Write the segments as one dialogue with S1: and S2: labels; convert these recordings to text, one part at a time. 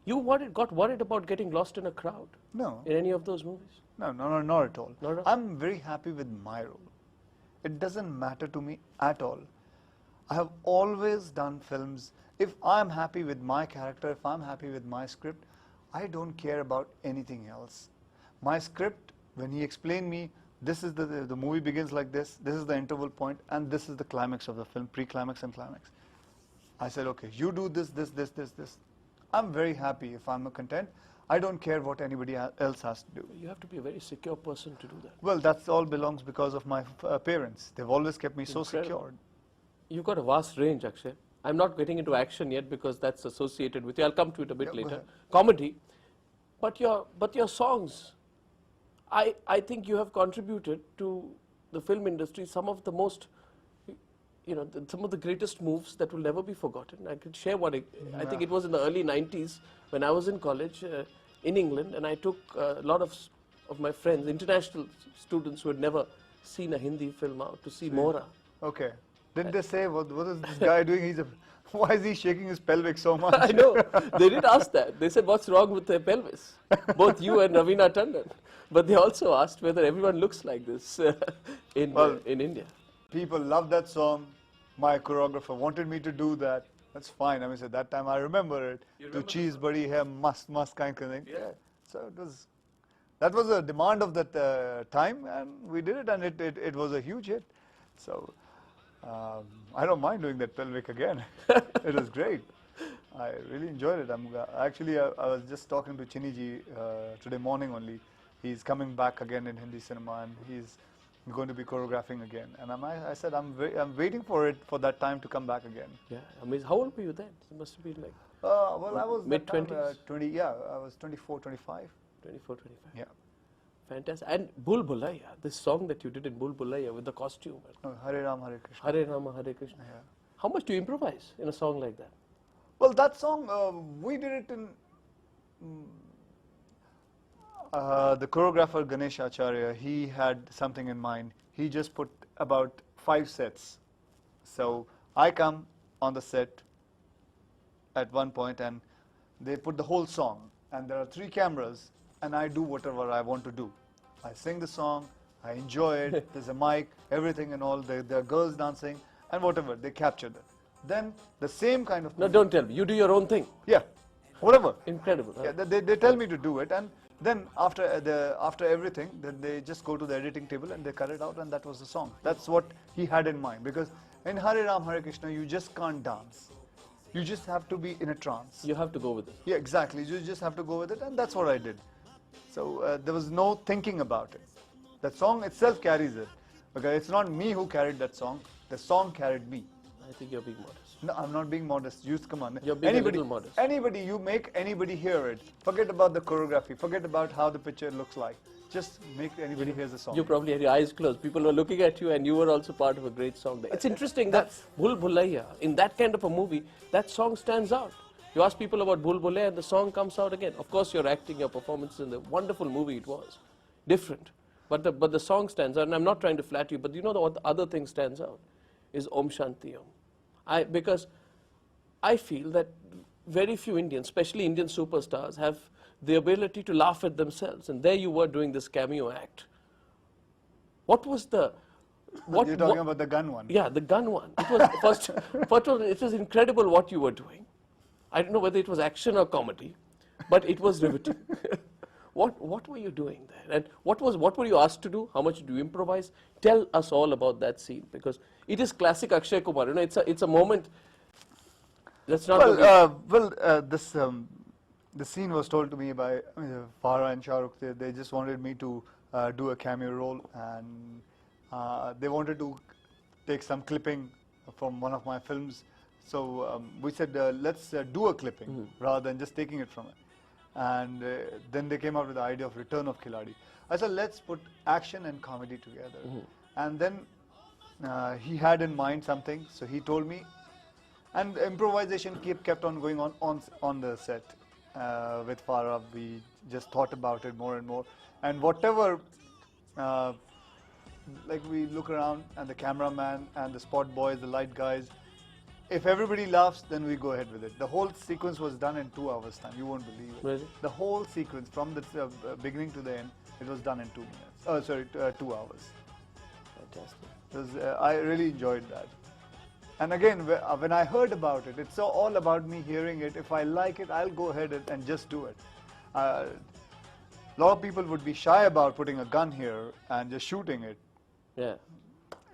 S1: got worried about getting lost in a crowd?
S2: No.
S1: In any of those movies?
S2: No, not at all.
S1: Not at all?
S2: I'm very happy with my role. It doesn't matter to me at all. I have always done films. If I'm happy with my character, if I'm happy with my script, I don't care about anything else. My script, when he explained me, this is the movie begins like this is the interval point, and this is the climax of the film, pre-climax and climax. I said, okay, you do this. I'm very happy if I'm content. I don't care what anybody else has to do.
S1: You have to be a very secure person to do that.
S2: Well, that all belongs because of my parents. They've always kept me so secured.
S1: You've got a vast range, Akshay. I'm not getting into action yet because that's associated with you. I'll come to it a bit later. Comedy. But your songs, I think you have contributed to the film industry some of the most, some of the greatest moves that will never be forgotten. I could share one. I think it was in the early 90s when I was in college in England, and I took a lot of my friends, international students who had never seen a Hindi film out, to see Mora.
S2: Okay. Didn't they say, what is this guy doing? Why is he shaking his pelvic so much?
S1: I know. They did ask that. They said, what's wrong with their pelvis? Both you and Ravina Tandon. But they also asked whether everyone looks like this in India.
S2: People love that song. My choreographer wanted me to do that. That's fine. I mean, at that time I remember it. To cheese buddy hair, must kind of thing. Yeah. So that was a demand of that time, and we did it, and it was a huge hit. So I don't mind doing that pelvic again. It was great. I really enjoyed it. Actually, I was just talking to Chiniji today morning only. He's coming back again in Hindi cinema, and he's going to be choreographing again. And I said I'm waiting for that time to come back again.
S1: Yeah, amazing. How old were you then? It must have been like
S2: well, I was
S1: mid-20s.
S2: 20. Yeah, I was 24, 25.
S1: 24, 25.
S2: Yeah.
S1: Fantastic. And Bhul Bhulaiya, this song that you did in Bhul Bhulaiya with the costume.
S2: Hare Rama, Hare Krishna.
S1: Hare Rama, Hare Krishna.
S2: Yeah.
S1: How much do you improvise in a song like that?
S2: Well, that song, we did it in... the choreographer Ganesh Acharya, he had something in mind. He just put about 5 sets. So I come on the set at one point, and they put the whole song. And there are 3 cameras, and I do whatever I want to do. I sing the song, I enjoy it, there's a mic, everything and all, there are girls dancing, and whatever, they captured it. Then the same kind of...
S1: No, don't tell me, you do your own thing.
S2: Yeah, whatever.
S1: Incredible. Huh?
S2: Yeah, they tell me to do it, and then after everything, then they just go to the editing table and they cut it out, and that was the song. That's what he had in mind, because in Hare Ram, Hare Krishna, you just can't dance. You just have to be in a trance.
S1: You have to go with it.
S2: Yeah, exactly. You just have to go with it, and that's what I did. So there was no thinking about it. The song itself carries it. Okay, it's not me who carried that song. The song carried me.
S1: I think you're being modest.
S2: No, I'm not being modest. Just come on.
S1: You're being a little modest.
S2: You make anybody hear it. Forget about the choreography. Forget about how the picture looks like. Just make anybody hear the song.
S1: You probably had your eyes closed. People were looking at you, and you were also part of a great song. It's interesting that Bhul Bhulaiya, in that kind of a movie, that song stands out. You ask people about Bhul Bhulaiya, and the song comes out again. Of course, your acting, your performance in the wonderful movie it was. Different. But the song stands out, and I'm not trying to flatter you, but you know what the other thing stands out is Om Shanti Om. Because I feel that very few Indians, especially Indian superstars, have the ability to laugh at themselves. And there you were doing this cameo act. What was the...
S2: You're talking about the gun one?
S1: Yeah, the gun one. It was first of all, it was incredible what you were doing. I don't know whether it was action or comedy, but it was riveting. What were you doing there? And what were you asked to do? How much do you improvise? Tell us all about that scene, because it is classic Akshay Kumar. You know, it's a moment that's not...
S2: The scene was told to me by Farah and Shah Rukh. They just wanted me to do a cameo role, and they wanted to take some clipping from one of my films. So we said, let's do a clipping rather than just taking it from it. And then they came up with the idea of Return of Khiladi. I said, let's put action and comedy together. And then he had in mind something, so he told me, and improvisation kept on going on the set. With Farah, we just thought about it more and more, and whatever, like we look around, and the cameraman and the spot boys, the light guys, if everybody laughs, then we go ahead with it. The whole sequence was done in 2 hours time. You won't believe it.
S1: Really?
S2: The whole sequence from the beginning to the end, it was done in 2 minutes. Oh, sorry, 2 hours.
S1: Fantastic.
S2: It was, I really enjoyed that. And again, when I heard about it, it's all about me hearing it. If I like it, I'll go ahead and just do it. A lot of people would be shy about putting a gun here and just shooting it.
S1: Yeah.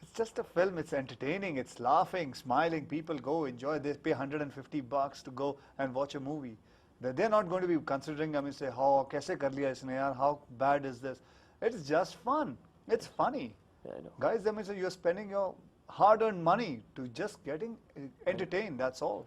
S2: It's just a film. It's entertaining. It's laughing, smiling. People go enjoy. They pay $150 to go and watch a movie. They're not going to be considering. I mean, say, how kaise kar liya isne yaar? How bad is this? It's just fun. It's funny.
S1: Yeah, I know.
S2: Guys, I mean, so you're spending your hard-earned money to just getting entertained. That's all.